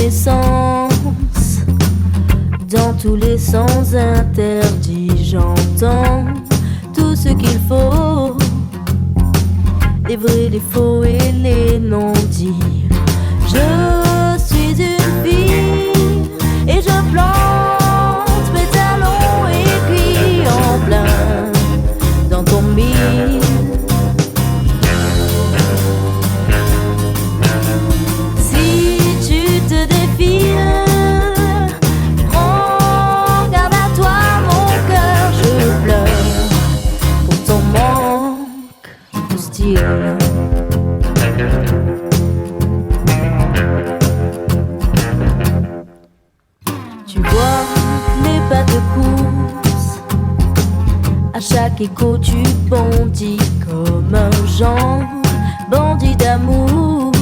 reconnaissance. Dans tous les sens interdits, j'entends tout ce qu'il faut, les vrais, les faux et les non-dits. Je suis une fille et je plante mes talons aiguilles en plein dans ton mille. Si tu te défiles, prends garde à toi mon cœur, je pleure pour ton manque de style. Tu vois mes pas de course, à chaque écho tu bondis comme un genre bandit d'amour,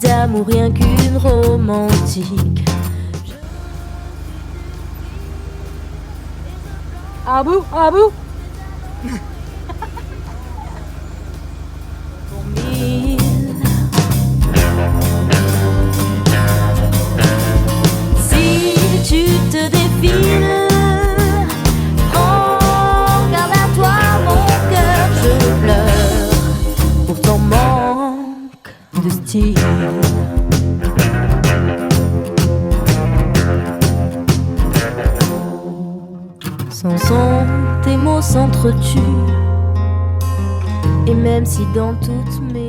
d'amour rien qu'une romantique. À bout, à bout. Pour mille. Si tu te défiles, prends garde à toi mon cœur, je pleure pour ton manque de style. Sans son, tes mots s'entretuent, et même si dans toutes mes